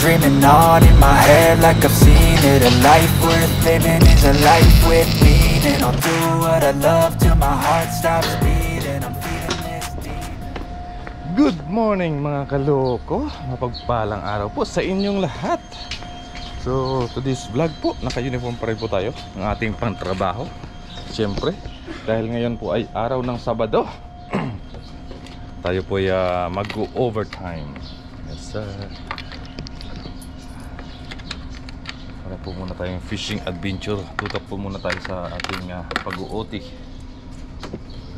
dreaming on in my head like I've seen it. A life worth living is a life with meaning. I'll do what I love till my heart stops beating. I'm feeling this deep. Good morning mga kaloko. Mapagpalang araw po sa inyong lahat. So today's vlog po, naka-uniform pa rin po tayo ng ating pangtrabaho. Siyempre, dahil ngayon po ay araw ng Sabado, tayo po ay mag-overtime. Yes sir. Para po muna tayong fishing adventure. Tutok po muna tayo sa ating pag-uoti.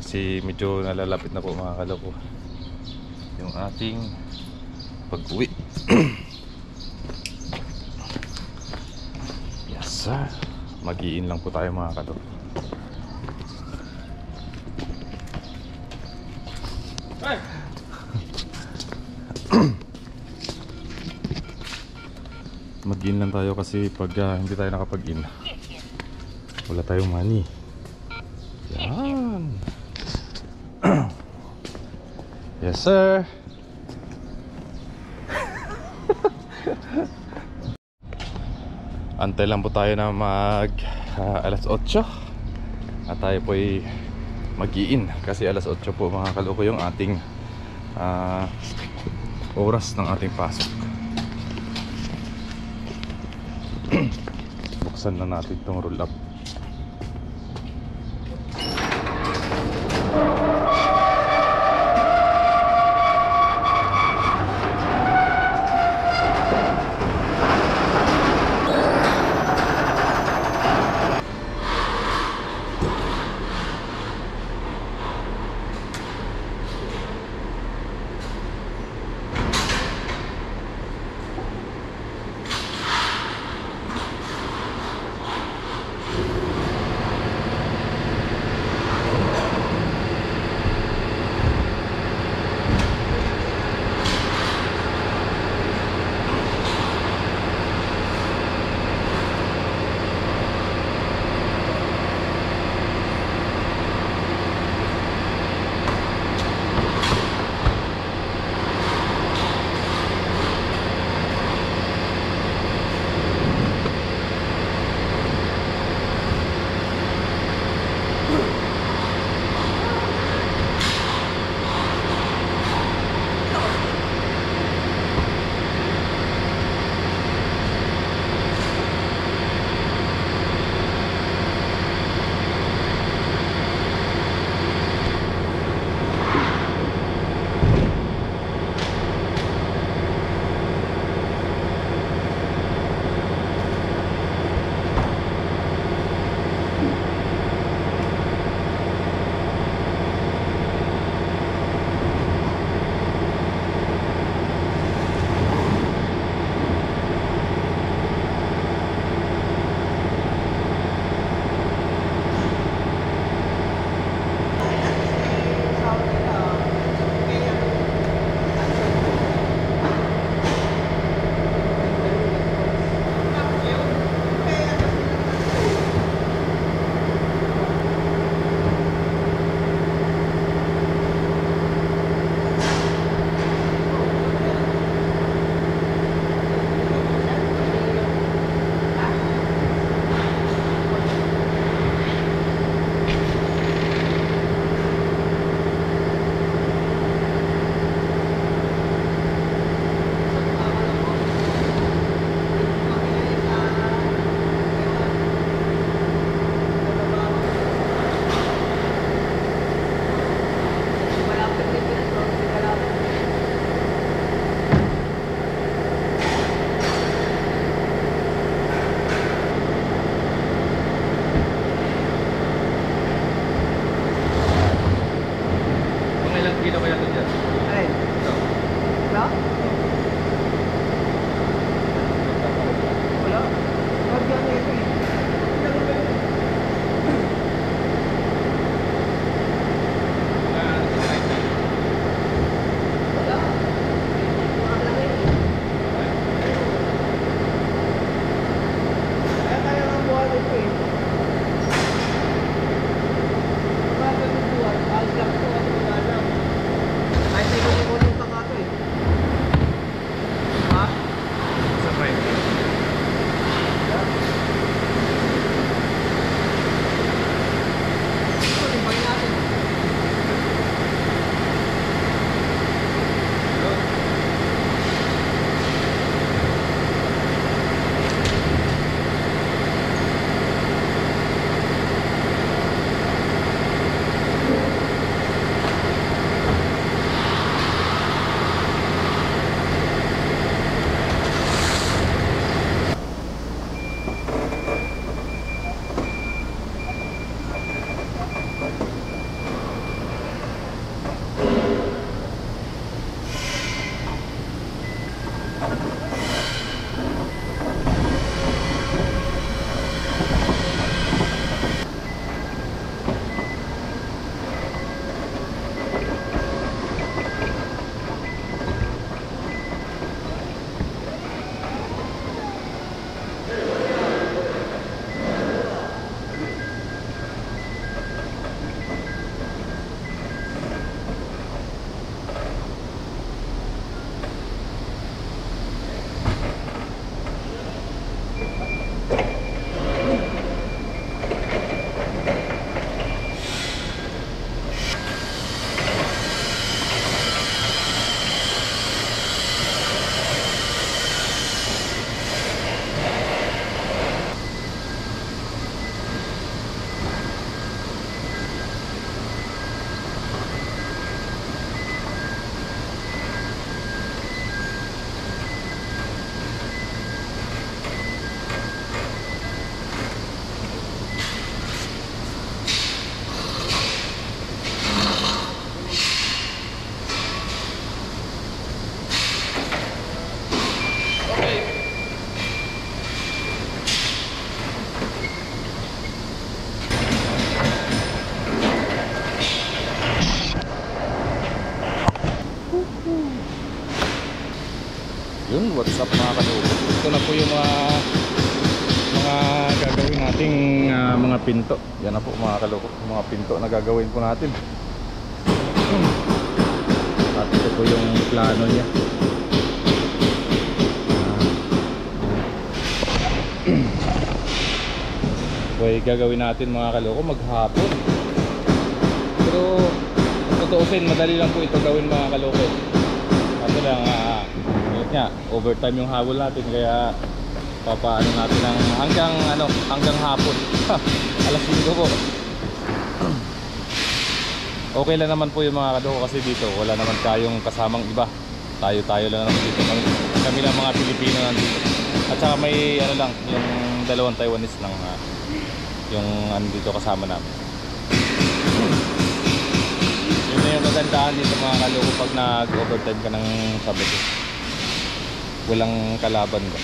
Kasi medyo nalalapit na po mga kaloko yung ating pag-uwi. Yes sir. Mag-i-in lang po tayo mga kaloko. Mag-in lang tayo kasi pag hindi tayo nakapag-in, wala tayong money. Yan. Yes sir. Antay lang po tayo na mag alas 8 at tayo po ay mag-i-in kasi alas 8 po mga kaloko yung ating oras ng ating pasok. Buksan na natin itong roll up. what's up mga kaloko. Ito na po yung mga gagawin nating mga pinto. Yan na po mga kaloko, mga pinto na gagawin po natin. At ito po yung plano niya. Okay, gagawin natin mga kaloko maghapon. Pero tutuusin, madali lang po ito gawin mga kaloko. Kasi lang nga, overtime yung habol natin, kaya papaano natin ng hanggang hapon. Alas 5 po. Okay lang naman po yung mga kaloko kasi dito wala naman tayong kasamang iba. Tayo lang naman dito. Kami lang mga Pilipino nandito. At saka may lang, yung dalawang Taiwanese lang yung dito kasama namin. Yun na yung magandaan dito mga kaloko pag nag-overtime ka ng Sabado. Walang kalaban ka.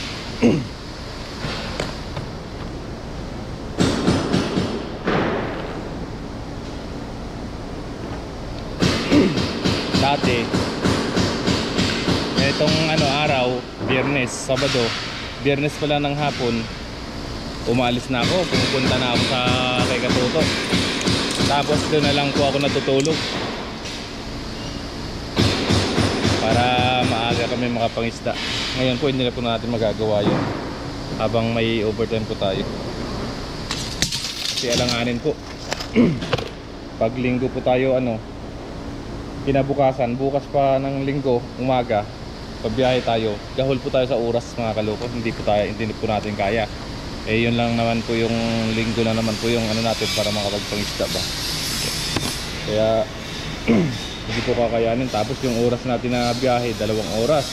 Dati itong araw, Biyernes, Sabado, Biyernes pala ng hapon, umalis na ako, pupunta na ako sa kay Katuto. Tapos doon na lang po ako natutulog para maaga kami makapangisda. Ngayon po hindi na po natin magagawa yun habang may overtime po tayo. Kasi alanganin po. Pag linggo po tayo kinabukasan, bukas pa ng linggo, umaga, pagbiyahe tayo, gahol po tayo sa oras mga kaloko. Hindi po natin kaya. Eh yun lang naman po yung linggo na naman po yung natin para makapagpangisda ba. Kaya hindi po kakayanin. Tapos yung oras natin na biyahe, 2 oras.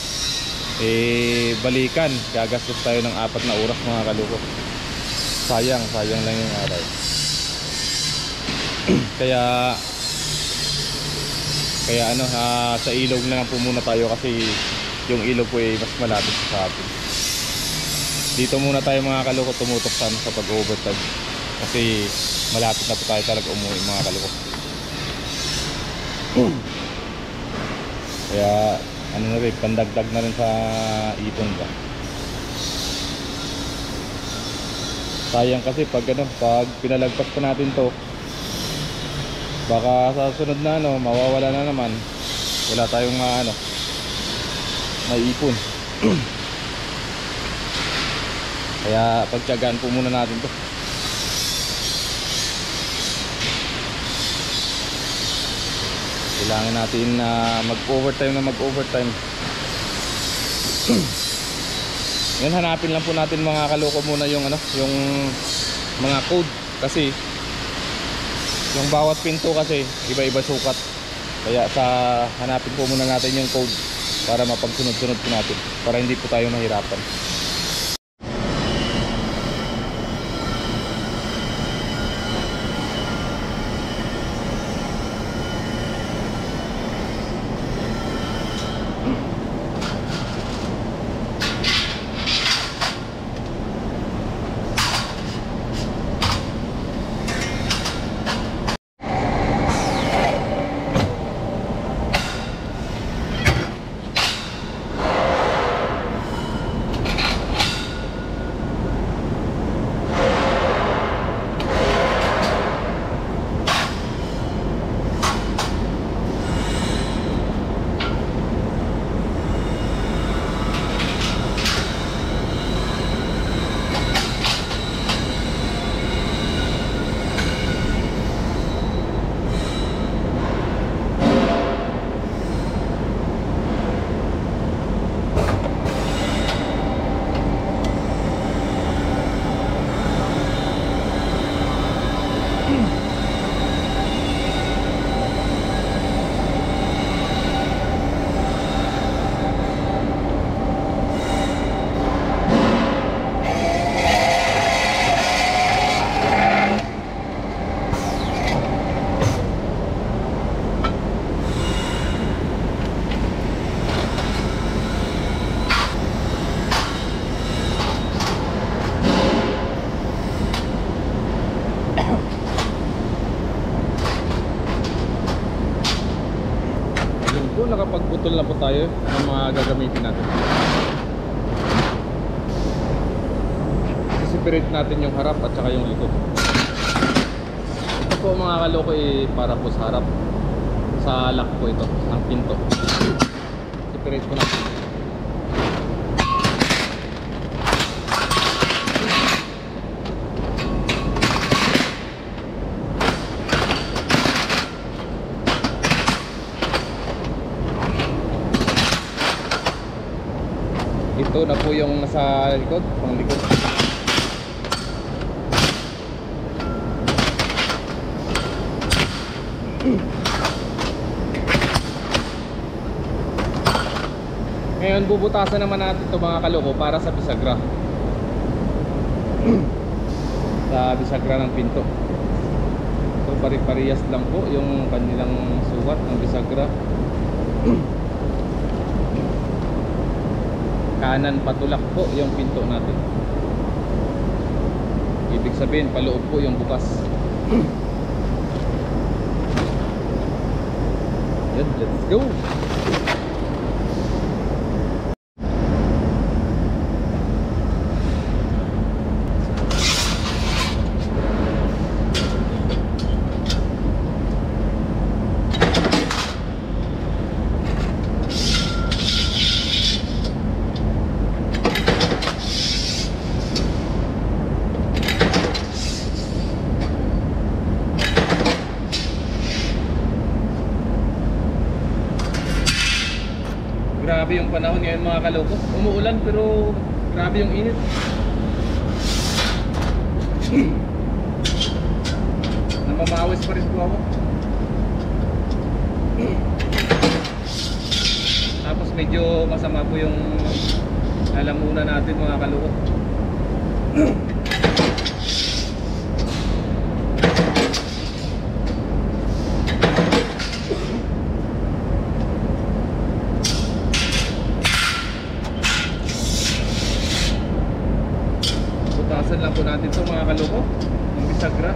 Eh balikan, gagastos tayo ng 4 na oras mga kaloko. Sayang lang yung araw. Kaya sa ilog na lang po muna tayo kasi yung ilog po ay mas malapit sa atin. Dito muna tayo mga kaloko tumutok sa pag-overtime kasi malapit na po tayo talaga umuwi mga kaloko. Kaya na rin, pandagdag na rin sa ipon ba. Sayang kasi pag pinalagpas pa natin to, baka sa sunod na mawawala na naman, wala tayong may ipon. Kaya pagtiyagaan po muna natin to. Kailangan natin mag-overtime. Yan, hanapin lang po natin mga kaloko muna yung mga code kasi yung bawat pinto kasi iba-iba sukat. Kaya hanapin po muna natin yung code para mapagsunod-sunod po natin, para hindi po tayo mahirapan. Nakapagputol na po tayo ng mga gagamitin natin. separate natin yung harap at saka yung likod. Ito po mga kaloko para po sa harap. Sa lock po ito, ng pinto. Separate ko natin. Ito na po yung nasa likod, pang likod. Ngayon bubutasan naman natin ito mga kaloko para sa bisagra. Sa bisagra ng pinto. So pare-parehas lang po yung kanilang sukat ng bisagra. Kanan patulak po yung pinto natin. Ibig sabihin paloob po yung bukas. Yan, let's go. Grabe yung panahon ngayon mga kaloko. Umuulan pero grabe yung init. Namamawis pa rin po ako. Tapos medyo masama po yung lalamunan natin mga kaloko. Butasan lang po natin ito mga kaloko ng bisagra.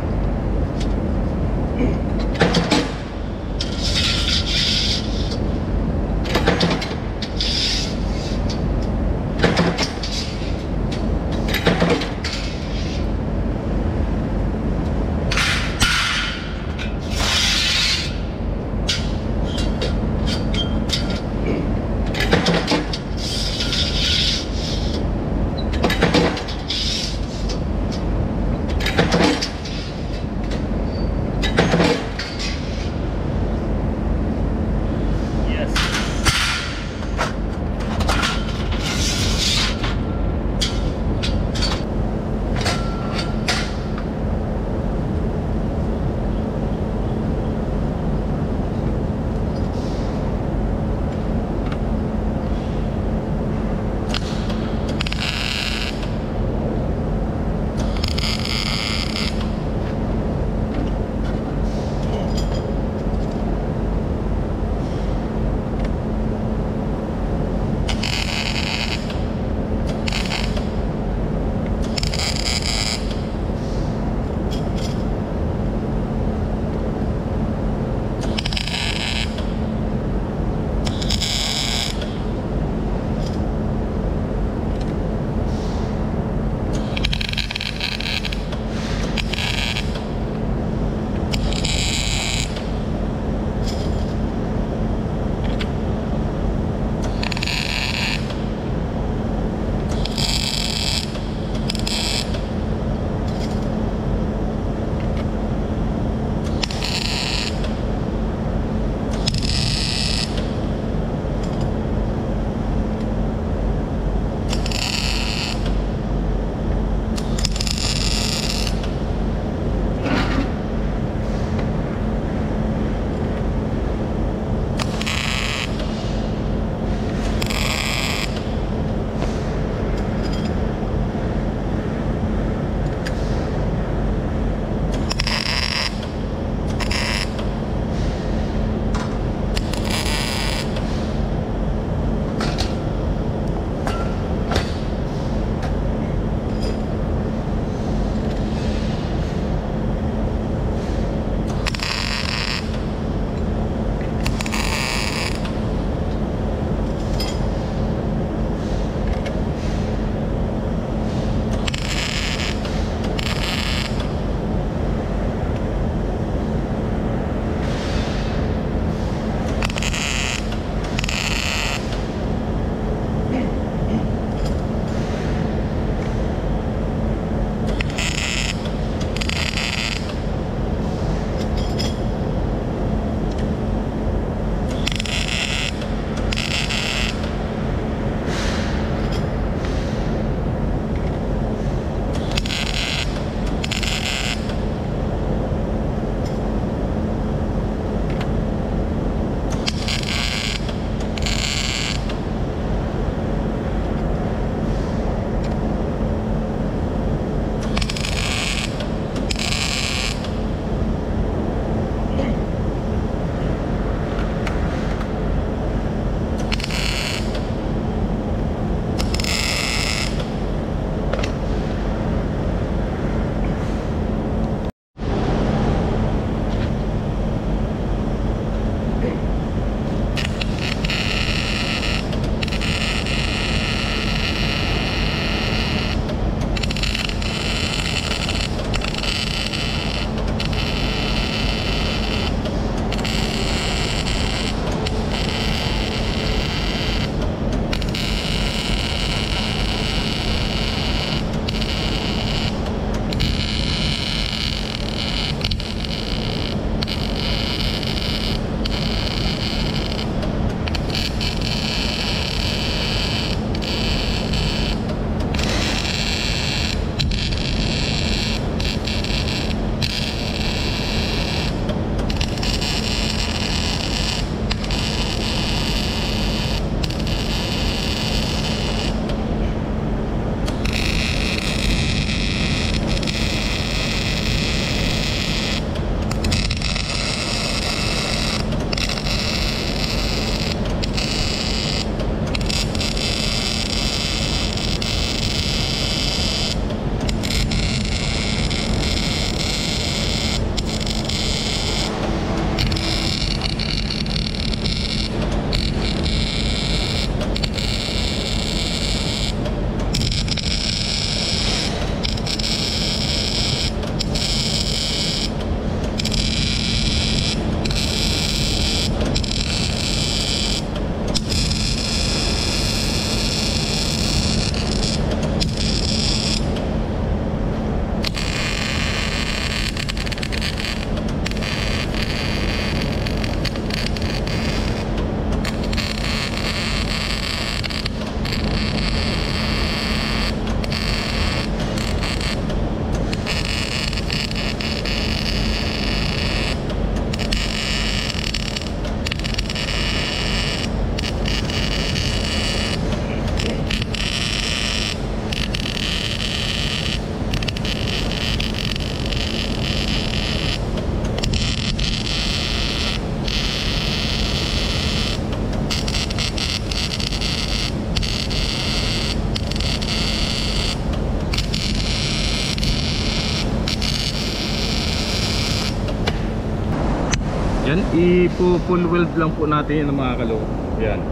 Ipo-full weld lang po natin yan mga kaloko. Yan.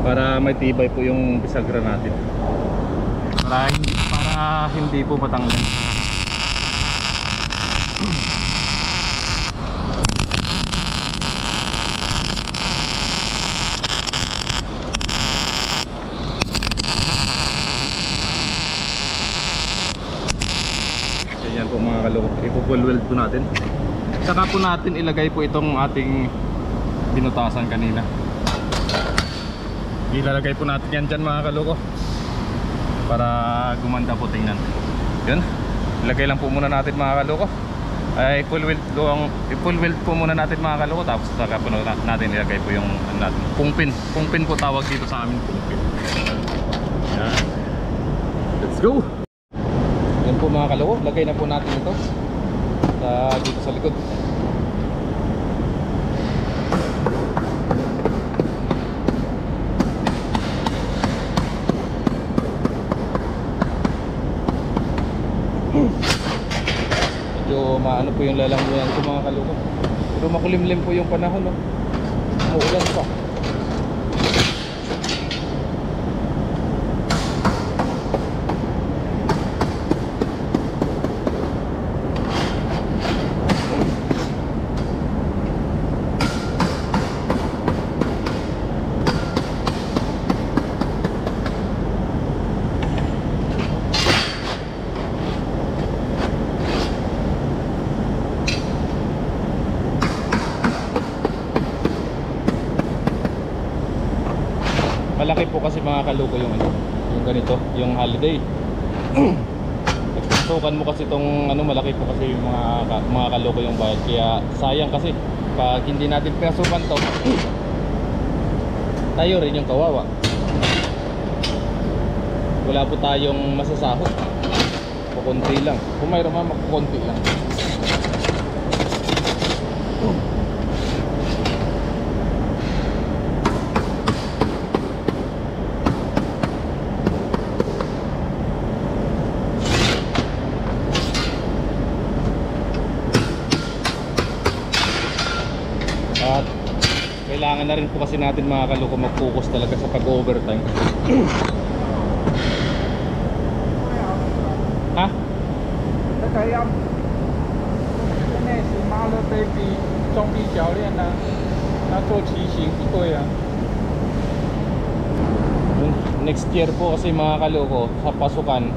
Para may tibay po yung bisagra natin. Para hindi po matanggal. Yan po mga kaloko. Ipo-full weld po natin. Saka po natin ilagay po itong ating binutasan kanina. Ilalagay po natin yan dyan mga kaloko, para gumanda po tingnan. Yun, ilagay lang po muna natin mga kaloko. Ay full weld po muna natin mga kaloko. Tapos saka po natin ilagay po yung natin, pungpin po tawag dito sa amin, pungpin. Yan. Let's go. Yan po mga kaloko, lagay na po natin ito dito sa likod. Medyo maano po yung lalanguyan ko mga kaloko. Pero makulimlim po yung panahon, no? Umuulan pa. Malaki po kasi mga kaloko yung yung ganito, yung holiday. Pagpasukan mo kasi itong malaki po kasi yung mga kaloko yung bayad. Kaya sayang kasi pag hindi natin pinasukan to, tayo rin yung kawawa. Wala po tayong masasahod. Kukunti lang. Kung mayroon man, kukunti lang. At kailangan na rin po kasi natin mga kaloko mag-focus talaga sa pag-overtime. Ha? 这个要现在是马勒贝比中立教练呢、要做骑行不对啊。 Next year po kasi mga kaloko, sa pasukan,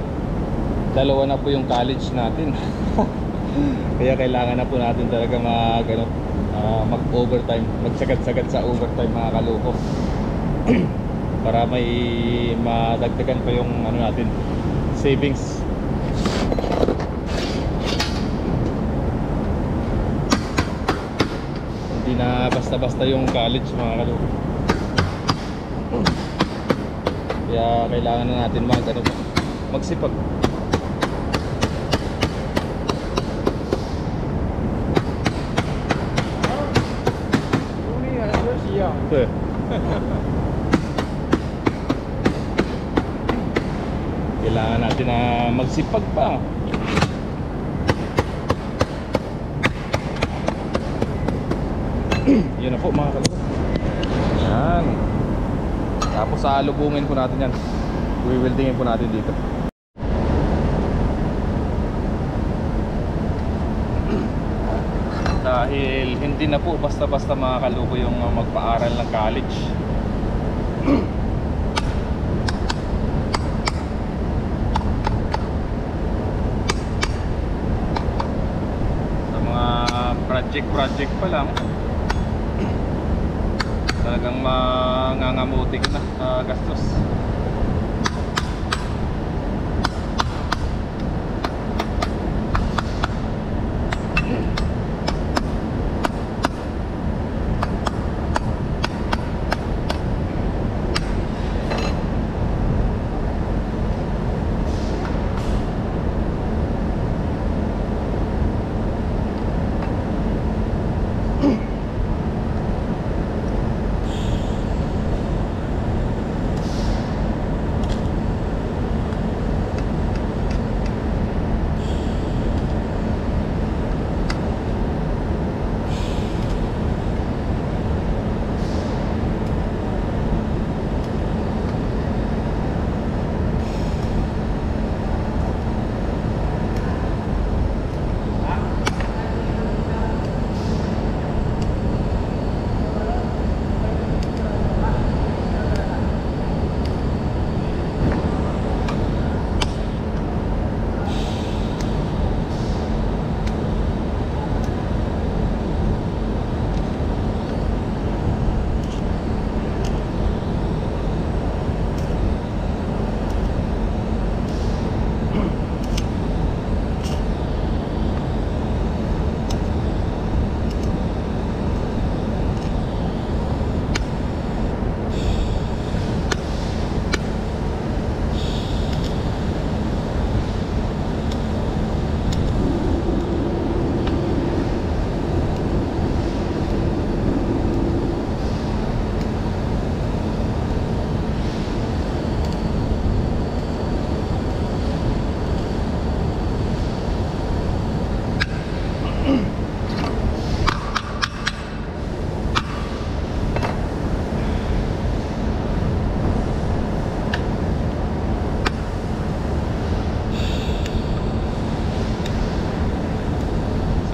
dalawa na po yung college natin. Kaya kailangan na po natin talaga mag-overtime, magsagat-sagat sa overtime mga kaloko. Para may madagdagan pa yung natin, savings. Hindi na basta-basta yung college mga kaloko. Kaya kailangan na natin magsipag. Okay. Kailangan natin na magsipag pa. Yun na po mga kaloko. Yan. Tapos salubungin po natin yan. Wiweldingin po natin dito. Dahil hindi na po basta-basta mga kaloko yung magpaaral ng college. Sa mga project pa lang, talagang mangangamuti ka na sa gastos.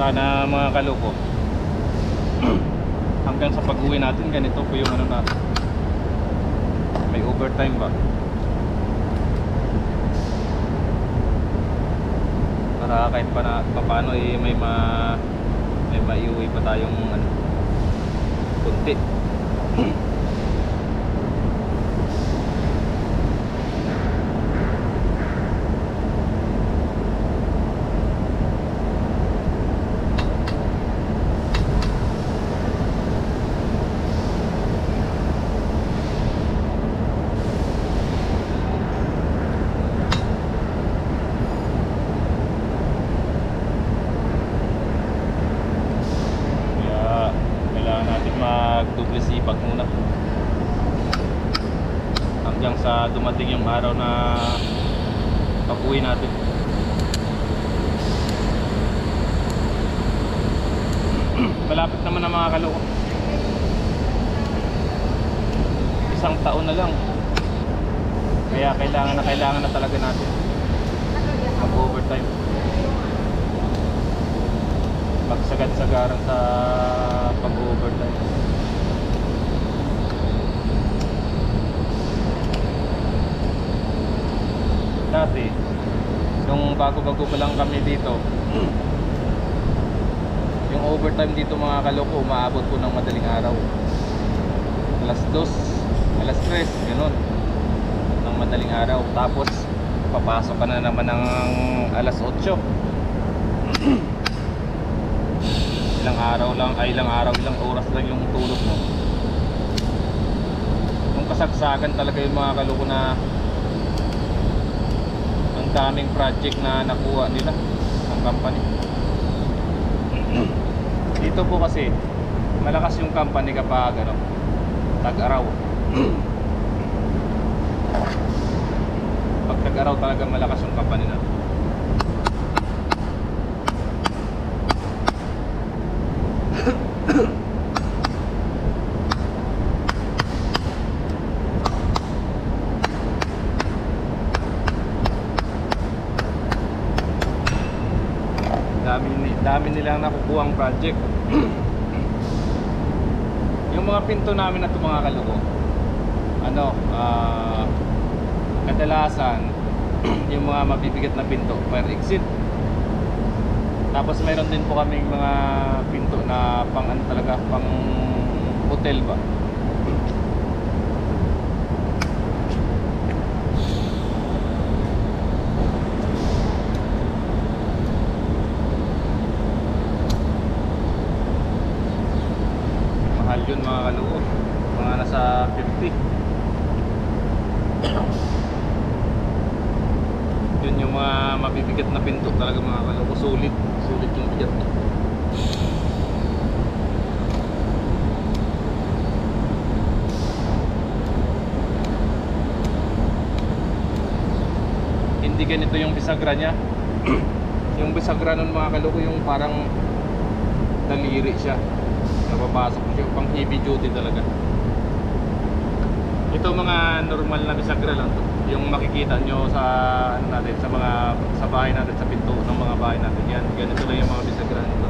sana mga kaloko hanggang sa pag-uwi natin ganito po yung ano natin, may overtime ba para kahit pa na paano may maiuwi pa tayong ano, kunti. Magdoble sipag muna hanggang sa dumating yung araw na pag-uwi natin. Malapit naman na mga kaloko, isang taon na lang, kaya kailangan na talaga natin mag-overtime, magsagad-sagaran sa pag-overtime. Dati, nung bago-bago pa lang kami dito, yung overtime dito mga kaloko, umaabot po ng madaling araw, alas 2, alas 3, gano'n, ng madaling araw. Tapos papasok ka na naman ng alas 8. Ilang oras lang yung tulog mo. Yung kasagsagan talaga yung mga kaloko na ang daming project na nakuha nila ng company. Dito po kasi malakas yung company kapag ano, tag-araw. Pag tag-araw talaga malakas yung company na. Dami nilang nakukuhang project. Yung mga pinto namin na ito mga kaloko, ano, kadalasan yung mga mabibigat na pinto per exit. Tapos mayroon din po kaming mga pinto na pang ano talaga, pang hotel ba. Mahal yun mga kaloko, mga nasa 50. Yun yung mga mabibigat na pinto talaga mga kaloko, sulit yung bigat niya. Hindi ganito yung bisagra niya. Yung bisagra nun mga kaloko, yung parang daliri siya, napapasok siya, pang heavy duty talaga. Ito mga normal na bisagra lang to, yung makikita nyo sa ano natin, sa bahay natin, sa pinto ng mga bahay natin. Yan, ganito lang yung mga bisagra nito.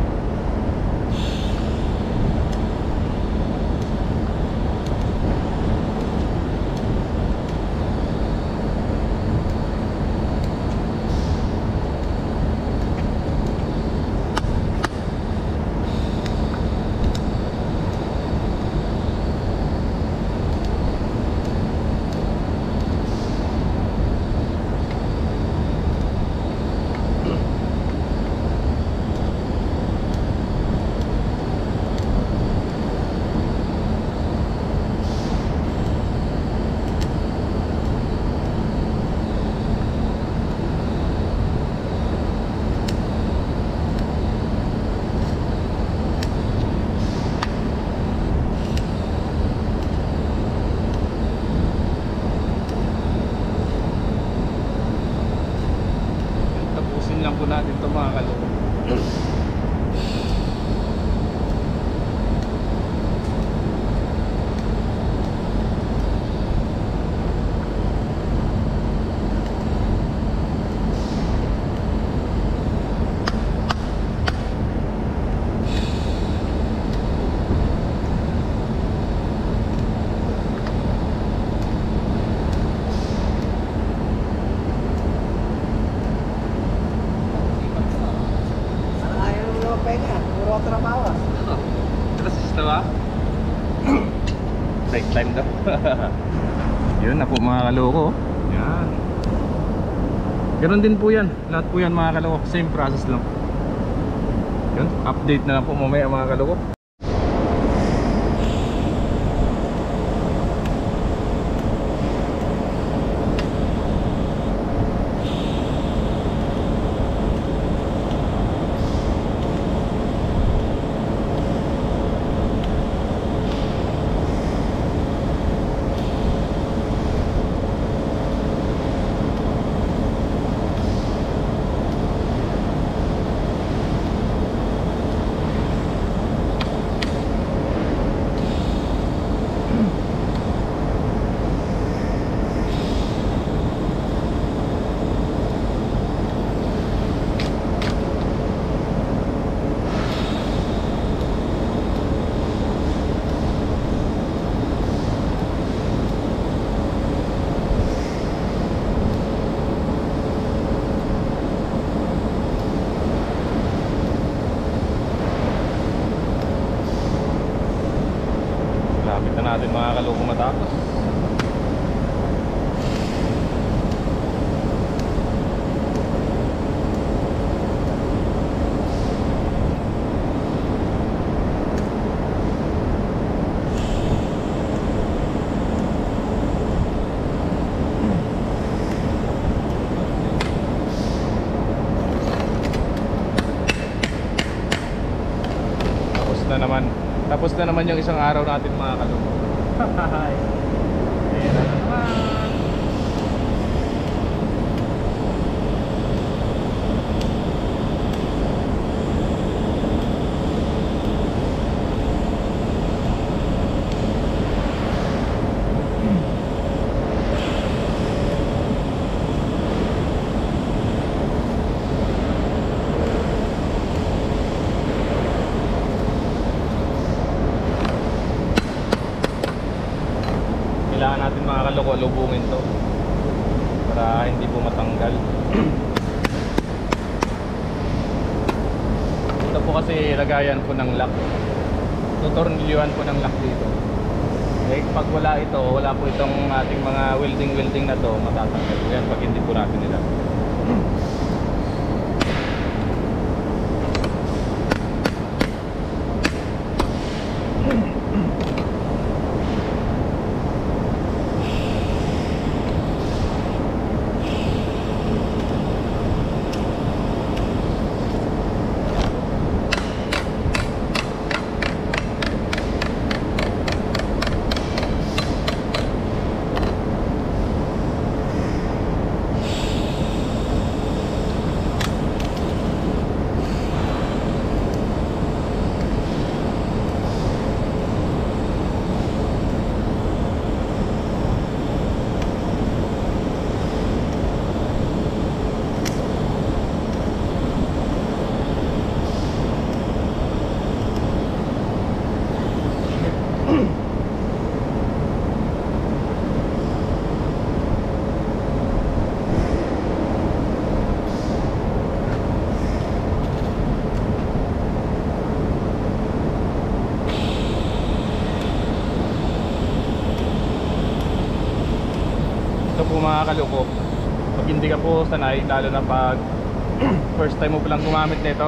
Break time daw. Yun na po mga kaloko. Yan. Ganon din po yan. Lahat po yan mga kaloko. Same process lang. Yun. Update na lang po mamaya mga kaloko. Lapit na natin mga kaloko matapos. Tapos na naman yung isang araw natin mga kaloko. Ayan na naman. Kailangan natin mga kaloko lubungin to para hindi po matanggal. Ito po kasi lagayan po ng lock. Tutornilyuhan po ng lock dito. Eh pag wala ito, wala po itong ating mga welding na to, matatanggal. Yan pag hindi po natin nila. Po mga kaloko, pag hindi ka po sanay, lalo na pag first time mo palang gumamit nito,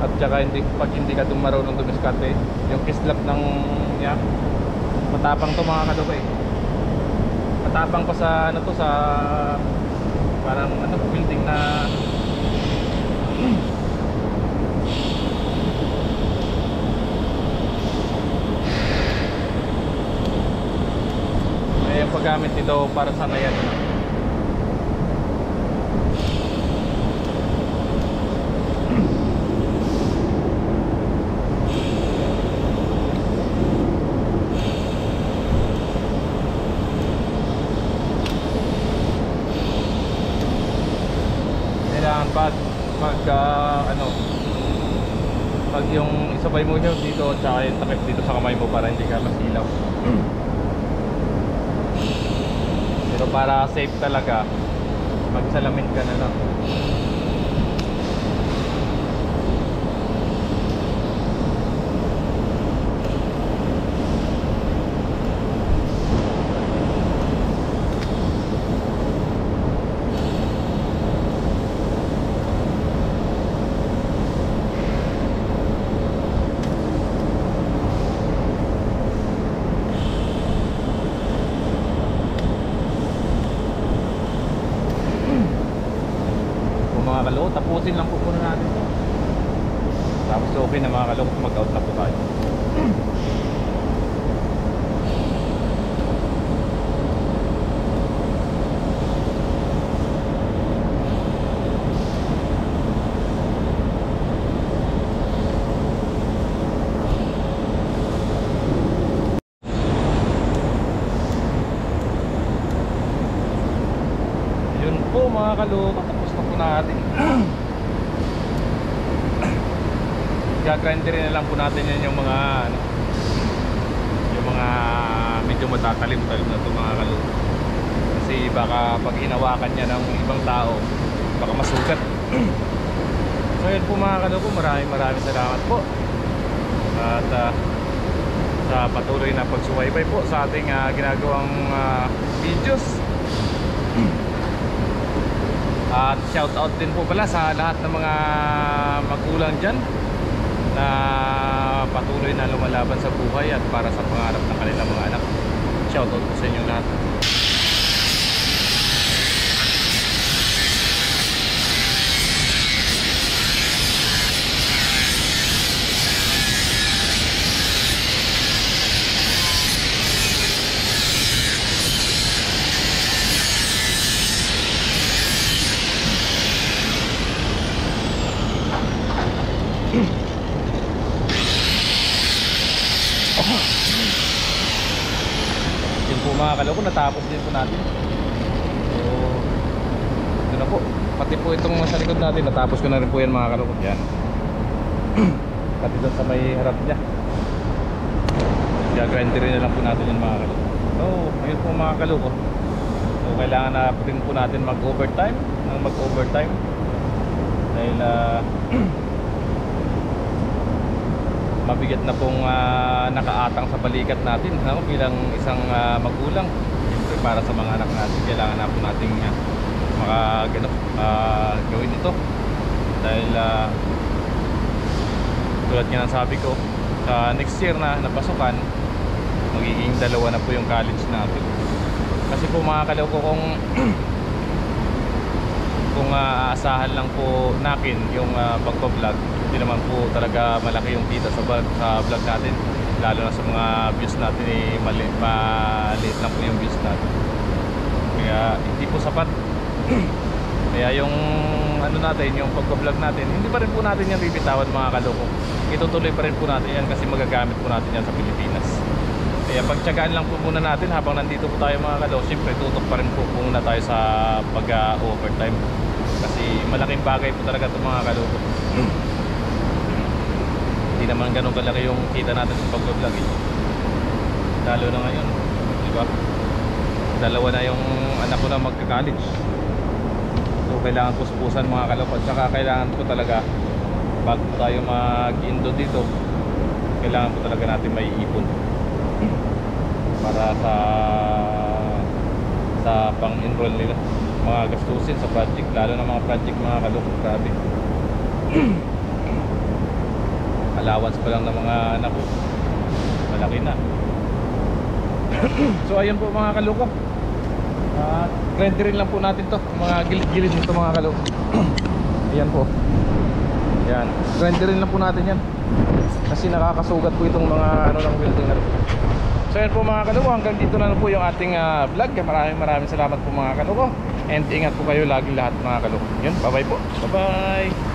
at saka pag hindi ka marunong dumiskarte, yung kislap ng matapang to mga kaloko eh. Matapang pa sa ano to, sa parang ano, building na yung paggamit nito para sa nayan. Kailangan pag yung isabay mo yun dito at saka yung takip dito sa kamay mo para hindi ka masilaw. Pero para safe talaga, magsalamin ka na lang. mga kaloko. Tapusin lang po muna natin to. Tapos okay na mga kaloko, mag-out na po tayo. Yun po mga kaloko, tapos na po natin. Gagrinderin na lang po natin yan yung mga ano, yung mga medyo matatalim-talim na ito mga kaloko. Kasi baka pag hinawakan niya ng ibang tao, baka masugat. So yun po mga kaloko, maraming salamat po. At sa patuloy na pagsubaybay po sa ating ginagawang videos. At shout out din po pala sa lahat ng mga magulang dyan na patuloy na lumalaban sa buhay at para sa pangarap ng kanilang mga anak. Shout out po sa inyo lahat. Yun po mga kaloko, natapos din po natin. So ito na po, pati po itong sa likod natin, natapos ko na rin po yan mga kaloko. Yan. Pati doon sa may harap niya, gagrinderin na lang po natin yan mga kaloko. So ayun po mga kaloko. So kailangan na rin po natin mag-overtime dahil mabigat na pong nakaatang sa balikat natin, no? Bilang isang magulang. Siyempre para sa mga anak natin, kailangan na po natin gawin ito. Dahil tulad nga ng sabi ko, sa next year na napasukan, magiging 2 na po yung college natin. Kasi po mga kaloko, kung aasahan lang po natin yung pagpa-vlog, hindi naman po talaga malaki yung kita sa vlog natin, lalo na sa mga views natin maliit lang po yung views natin, kaya hindi po sapat. Kaya yung ano natin, yung pagpa-vlog natin, hindi pa rin po natin yan bibitawan mga kaloko. Itutuloy pa rin po natin yan kasi magagamit po natin yan sa Pilipinas. Kaya pagtiyagaan lang po muna natin habang nandito po tayo mga kaloko. Siyempre tutok pa rin po muna tayo sa pag-overtime kasi malaking bagay po talaga ito mga kaloko. Hindi naman ganun kalaki yung kita natin sa pag-vlog lalo na ngayon, di ba? 2 na yung anak ko na magka-college. So kailangan puspusan mga kaloko. At saka kailangan po talaga, bago tayo mag-indo dito, kailangan po talaga natin may ipon para sa pang-enroll nila, mga gastusin sa project, lalo na mga project mga kaloko. Grabe. Allowance pa lang ng mga anak ko, malaki na. So ayun po mga kaloko, grinderin lang po natin to, mga gilid-gilid nito mga kaloko. Ayan po, yan, grinderin lang po natin yan kasi nakakasugat po itong mga ano ng welding na rin. So yan po mga kaloko, hanggang dito na po yung ating vlog. Maraming salamat po mga kaloko, and ingat po kayo lagi lahat mga kaloko. Yun, bye bye po, bye bye.